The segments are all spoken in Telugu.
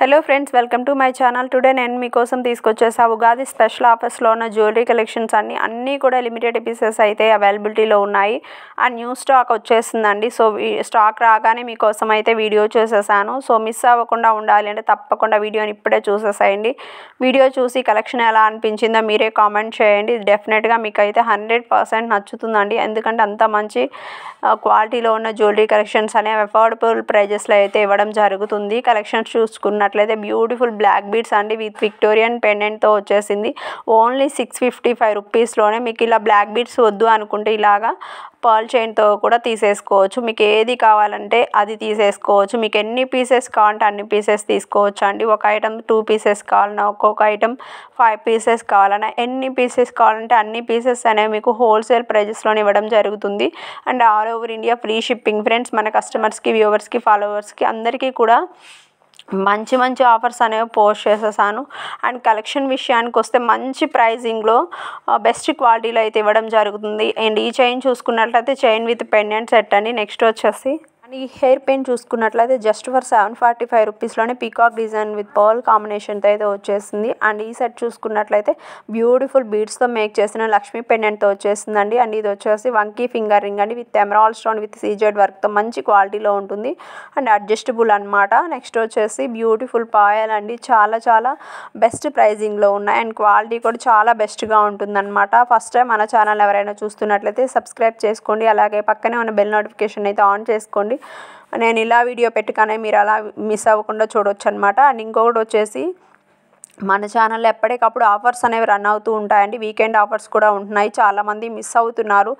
Hello friends, welcome to my channel. Today నేను మీకోసం తీసుకొచ్చేసా ఉగాది స్పెషల్ ఆఫర్స్లో ఉన్న జ్యువెలరీ కలెక్షన్స్ అన్నీ కూడా లిమిటెడ్ పీసెస్ అయితే అవైలబిలిటీలో ఉన్నాయి. ఆ న్యూ స్టాక్ వచ్చేసిందండి. సో స్టాక్ రాగానే మీకోసం అయితే వీడియో చేసేసాను. సో మిస్ అవ్వకుండా ఉండాలి అంటే తప్పకుండా వీడియోని ఇప్పుడే చూసేసేయండి. వీడియో చూసి కలెక్షన్ ఎలా అనిపించిందో మీరే కామెంట్ చేయండి. డెఫినెట్గా మీకు అయితే 100% నచ్చుతుందండి. ఎందుకంటే అంత మంచి క్వాలిటీలో ఉన్న జ్యువెలరీ కలెక్షన్స్ అనేవి అఫోర్డబుల్ ప్రైజెస్లో అయితే ఇవ్వడం జరుగుతుంది. కలెక్షన్స్ చూసుకున్నట్లయితే బ్యూటిఫుల్ బ్లాక్ బీడ్స్ అండి విత్ విక్టోరియన్ పెండెంట్తో వచ్చేసింది. ఓన్లీ 655 రూపీస్లోనే. మీకు ఇలా బ్లాక్ బీడ్స్ వద్దు అనుకుంటే ఇలాగా పర్ల్ చైన్తో కూడా తీసేసుకోవచ్చు. మీకు ఏది కావాలంటే అది తీసేసుకోవచ్చు. మీకు ఎన్ని పీసెస్ కావాలంటే అన్ని పీసెస్ తీసుకోవచ్చు అండి. ఒక ఐటమ్ 2 పీసెస్ కావాలన్నా, ఒక్కొక్క ఐటమ్ 5 పీసెస్ కావాలన్నా, ఎన్ని పీసెస్ కావాలంటే అన్ని పీసెస్ అనేవి మీకు హోల్సేల్ ప్రైజెస్లోనే ఇవ్వడం జరుగుతుంది. And all over India free shipping friends. మన కస్టమర్స్కి, వ్యూవర్స్కి, ఫాలోవర్స్కి అందరికీ కూడా మంచి మంచి ఆఫర్స్ అనేవి పోస్ట్ చేసేసాను. అండ్ కలెక్షన్ విషయానికి వస్తే మంచి ప్రైజింగ్లో బెస్ట్ క్వాలిటీలో అయితే ఇవ్వడం జరుగుతుంది. అండ్ ఈ చైన్ చూసుకున్నట్లయితే చైన్ విత్ పెండెంట్ సెట్ అండి. నెక్స్ట్ వచ్చేసి అండ్ ఈ హెయిర్ పెన్ చూసుకున్నట్లయితే జస్ట్ ఫర్ 745 రూపీస్లోనే పీకాక్ డిజైన్ విత్ పర్ల్ కాంబినేషన్తో అయితే వచ్చేసింది. అండ్ ఈ సెట్ చూసుకున్నట్లయితే బ్యూటిఫుల్ బీడ్స్తో మేక్ చేసిన లక్ష్మీ పెండెంట్తో వచ్చేసిందండి. అండ్ ఇది వచ్చేసి వంకీ ఫింగర్ రింగ్ అండి with emerald stone with CZ వర్క్తో మంచి క్వాలిటీలో ఉంటుంది. అండ్ అడ్జస్టబుల్ అనమాట. నెక్స్ట్ వచ్చేసి బ్యూటిఫుల్ పాయల్ అండి. చాలా చాలా బెస్ట్ ప్రైజింగ్లో ఉన్నాయి. అండ్ క్వాలిటీ కూడా చాలా బెస్ట్గా ఉంటుందన్నమాట. ఫస్ట్ టైం మన ఛానల్ ఎవరైనా చూస్తున్నట్లయితే సబ్స్క్రైబ్ చేసుకోండి. అలాగే పక్కనే ఉన్న బెల్ నోటిఫికేషన్ అయితే ఆన్ చేసుకోండి. నేను ఇలా వీడియో పెట్టగానే మీరు అలా మిస్ అవ్వకుండా చూడవచ్చు అనమాట. అండ్ ఇంకొకటి వచ్చేసి మన ఛానల్లో ఎప్పటికప్పుడు ఆఫర్స్ అనేవి రన్ అవుతూ ఉంటాయండి. వీకెండ్ ఆఫర్స్ కూడా ఉంటున్నాయి. చాలామంది మిస్ అవుతున్నారు.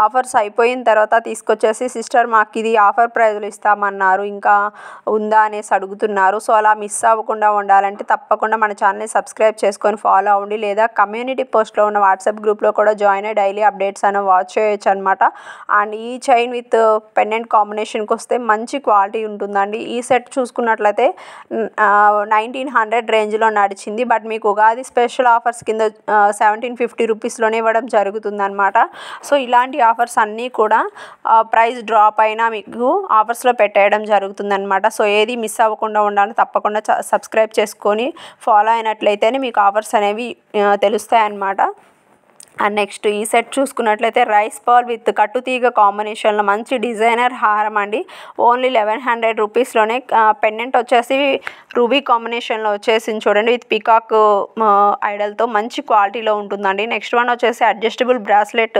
ఆఫర్స్ అయిపోయిన తర్వాత తీసుకొచ్చేసి సిస్టర్ మాకు ఇది ఆఫర్ ప్రైజ్లు ఇస్తామన్నారు, ఇంకా ఉందా అనేసి అడుగుతున్నారు. సో అలా మిస్ అవ్వకుండా ఉండాలంటే తప్పకుండా మన ఛానల్ని సబ్స్క్రైబ్ చేసుకొని ఫాలో అవ్వండి. లేదా కమ్యూనిటీ పోస్ట్లో ఉన్న వాట్సాప్ గ్రూప్లో కూడా జాయిన్ అయ్యి డైలీ అప్డేట్స్ అనేవి వాచ్ చేయొచ్చు అనమాట. అండ్ ఈ చైన్ విత్ పెండెంట్ కాంబినేషన్కి వస్తే మంచి క్వాలిటీ ఉంటుందండి. ఈ సెట్ చూసుకున్నట్లయితే 1900 రేంజ్లో నడిచింది. బట్ మీకు ఉగాది స్పెషల్ ఆఫర్స్ కింద 1750 రూపీస్లోనే ఇవ్వడం జరుగుతుంది అనమాట. సో ఇలాంటి ఆఫర్స్ అన్నీ కూడా ప్రైస్ డ్రాప్ అయినా మీకు ఆఫర్స్లో పెట్టేయడం జరుగుతుంది అనమాట. సో ఏది మిస్ అవ్వకుండా ఉండాలని తప్పకుండా సబ్స్క్రైబ్ చేసుకొని ఫాలో అయినట్లయితేనే మీకు ఆఫర్స్ అనేవి తెలుస్తాయి అన్నమాట. అండ్ నెక్స్ట్ ఈ సెట్ చూసుకున్నట్లయితే రైస్ బాల్ విత్ కట్టుతీగ కాంబినేషన్లో మంచి డిజైనర్ హారం అండి. ఓన్లీ 1100 రూపీస్లోనే. పెండెంట్ వచ్చేసి రూబీ కాంబినేషన్లో వచ్చేసింది చూడండి విత్ పీకాక్ ఐడల్తో మంచి క్వాలిటీలో ఉంటుందండి. నెక్స్ట్ వన్ వచ్చేసి adjustable bracelet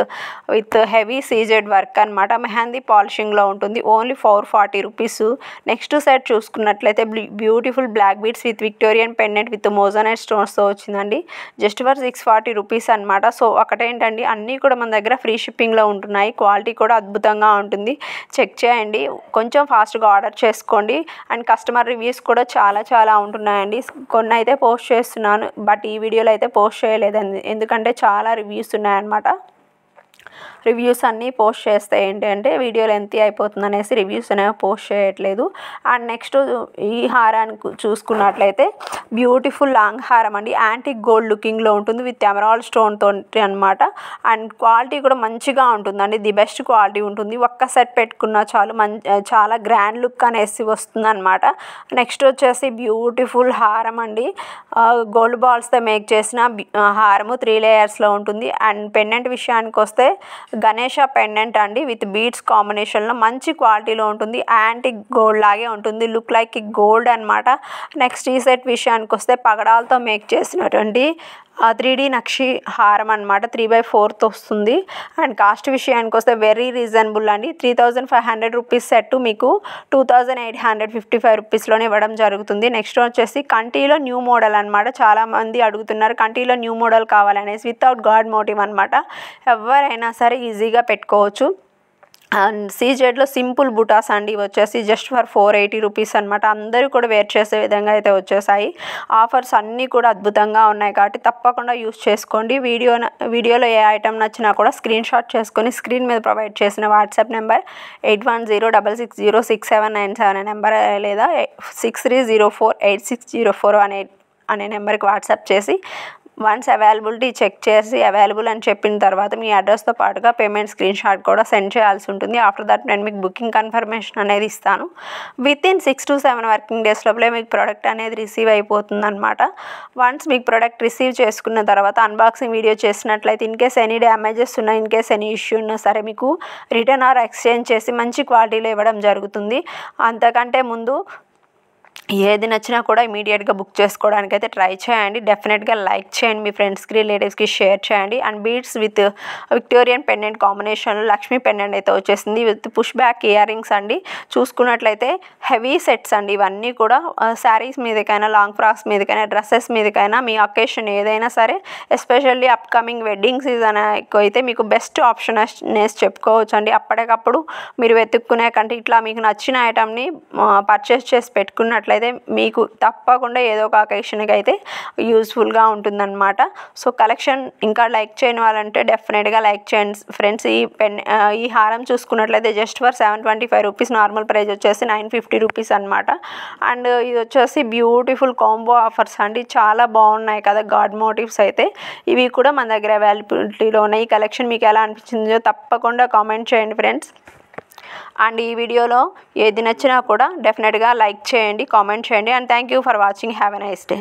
with heavy CZ work అనమాట. మెహందీ పాలిషింగ్లో ఉంటుంది. Only 440 rupees. నెక్స్ట్ సెట్ చూసుకున్నట్లయితే beautiful black beads with Victorian pendant with moissanite స్టోన్స్తో వచ్చిందండి. జస్ట్ ఫర్ 640 రూపీస్ అనమాట. సో ఒకటేంటండి, అన్నీ కూడా మన దగ్గర ఫ్రీ షిప్పింగ్లో ఉంటున్నాయి. క్వాలిటీ కూడా అద్భుతంగా ఉంటుంది. చెక్ చేయండి. కొంచెం ఫాస్ట్గా ఆర్డర్ చేసుకోండి. అండ్ కస్టమర్ రివ్యూస్ కూడా చాలా ఉంటున్నాయండి. కొన్ని అయితే పోస్ట్ చేస్తున్నాను, బట్ ఈ వీడియోలో అయితే పోస్ట్ చేయలేదండి. ఎందుకంటే చాలా రివ్యూస్ ఉన్నాయన్నమాట. రివ్యూస్ అన్నీ పోస్ట్ చేస్తే ఏంటంటే వీడియో లెంతీ అయిపోతుంది అనేసి రివ్యూస్ అనేవి పోస్ట్ చేయట్లేదు. అండ్ నెక్స్ట్ ఈ హారానికి చూసుకున్నట్లయితే బ్యూటిఫుల్ లాంగ్ హారం అండి. యాంటిక్ గోల్డ్ లుకింగ్లో ఉంటుంది విత్ ఎమరాల్డ్ స్టోన్తో అనమాట. అండ్ క్వాలిటీ కూడా మంచిగా ఉంటుందండి. ది బెస్ట్ క్వాలిటీ ఉంటుంది. ఒక్క సెట్ పెట్టుకున్నా చాలు, చాలా గ్రాండ్ లుక్ అనేసి వస్తుంది అనమాట. నెక్స్ట్ వచ్చేసి బ్యూటిఫుల్ హారం అండి. గోల్డ్ బాల్స్తో మేక్ చేసిన హారము 3 లేయర్స్లో ఉంటుంది. అండ్ పెండెంట్ విషయానికి వస్తే గణేష పెండెంట్ అండి విత్ బీడ్స్ కాంబినేషన్లో మంచి క్వాలిటీలో ఉంటుంది. యాంటిక్ గోల్డ్ లాగే ఉంటుంది. లుక్ లైక్ గోల్డ్ అనమాట. నెక్స్ట్ ఈ సెట్ విషయానికి వస్తే పగడాలతో మేక్ చేసినటువంటి 3D నక్షి హారం అనమాట. 3/4 వస్తుంది. అండ్ కాస్ట్ విషయానికి వస్తే వెరీ రీజనబుల్ అండి. 3500 రూపీస్ సెట్ మీకు 2855 రూపీస్లోనే ఇవ్వడం జరుగుతుంది. నెక్స్ట్ వచ్చేసి కంటీలో న్యూ మోడల్ అనమాట. చాలామంది అడుగుతున్నారు కంటీలో న్యూ మోడల్ కావాలనేసి. వితౌట్ గాడ్ మోటివ్ అనమాట. ఎవరైనా సరే ఈజీగా పెట్టుకోవచ్చు. అండ్ సీజెడ్లో సింపుల్ బుటాస్ అండి వచ్చేసి జస్ట్ ఫర్ 480 రూపీస్ అనమాట. అందరూ కూడా వేర్ చేసే విధంగా అయితే వచ్చేసాయి. ఆఫర్స్ అన్నీ కూడా అద్భుతంగా ఉన్నాయి కాబట్టి తప్పకుండా యూస్ చేసుకోండి. వీడియోలో ఏ ఐటమ్ నచ్చినా కూడా స్క్రీన్ షాట్ చేసుకొని స్క్రీన్ మీద ప్రొవైడ్ చేసిన వాట్సాప్ నెంబర్ 8106606797 అనే నెంబర్, లేదా 63048604 అనే నెంబర్కి వాట్సాప్ చేసి వన్స్ అవైలబిలిటీ చెక్ చేసి అవైలబుల్ అని చెప్పిన తర్వాత మీ అడ్రస్తో పాటుగా పేమెంట్ స్క్రీన్ షాట్ కూడా సెండ్ చేయాల్సి ఉంటుంది. ఆఫ్టర్ దట్ నేను మీకు బుకింగ్ కన్ఫర్మేషన్ అనేది ఇస్తాను. వితిన్ 6 to 7 వర్కింగ్ డేస్ లోపలే మీకు ప్రోడక్ట్ అనేది రిసీవ్ అయిపోతుంది అనమాట. వన్స్ మీకు ప్రోడక్ట్ రిసీవ్ చేసుకున్న తర్వాత అన్బాక్సింగ్ వీడియో చేసినట్లయితే ఇన్ కేస్ ఎనీ డ్యామేజెస్ ఉన్నా, ఇన్ కేస్ ఎనీ ఇష్యూ ఉన్నా సరే మీకు రిటర్న్ ఆర్ ఎక్స్చేంజ్ చేసి మంచి క్వాలిటీలో ఇవ్వడం జరుగుతుంది. అంతకంటే ముందు ఏది నచ్చినా కూడా ఇమీడియట్గా బుక్ చేసుకోవడానికి అయితే ట్రై చేయండి. డెఫినెట్గా లైక్ చేయండి, మీ ఫ్రెండ్స్కి రిలేటివ్స్కి షేర్ చేయండి. And beads with Victorian pendant కాంబినేషన్లో లక్ష్మీ పెండెంట్ అయితే వచ్చేసింది with push back ear rings అండి. చూసుకున్నట్లయితే హెవీ సెట్స్ అండి. ఇవన్నీ కూడా శారీస్ మీదకైనా, లాంగ్ ఫ్రాక్స్ మీదకైనా, డ్రెస్సెస్ మీదకైనా, మీ అకేషన్ ఏదైనా సరే, ఎస్పెషల్లీ అప్కమింగ్ వెడ్డింగ్ సీజన్ అయితే మీకు బెస్ట్ ఆప్షన్ అనేసి చెప్పుకోవచ్చు అండి. అప్పటికప్పుడు మీరు వెతుక్కునే కంటే ఇట్లా మీకు నచ్చిన ఐటమ్ని పర్చేస్ చేసి పెట్టుకున్నట్లయితే మీకు తప్పకుండా ఏదో ఒక అకేషన్కి అయితే యూస్ఫుల్గా ఉంటుందన్నమాట. సో కలెక్షన్ ఇంకా లైక్ చేయని వాళ్ళంటే డెఫినెట్గా లైక్ చేయండి ఫ్రెండ్స్. ఈ హారం చూసుకున్నట్లయితే just for 725 rupees, normal price వచ్చేసి 950 రూపీస్ అనమాట. అండ్ ఇది వచ్చేసి బ్యూటిఫుల్ కాంబో ఆఫర్స్ అండి. చాలా బాగున్నాయి కదా గాడ్ మోటివ్స్ అయితే. ఇవి కూడా మన దగ్గర అవైలబిలిటీలో ఉన్నాయి. ఈ కలెక్షన్ మీకు ఎలా అనిపించిందో తప్పకుండా కామెంట్ చేయండి ఫ్రెండ్స్. అండ్ ఈ వీడియోలో ఏది నచ్చినా కూడా డెఫినెట్గా లైక్ చేయండి, కామెంట్ చేయండి. And thank you for watching. Have a nice day.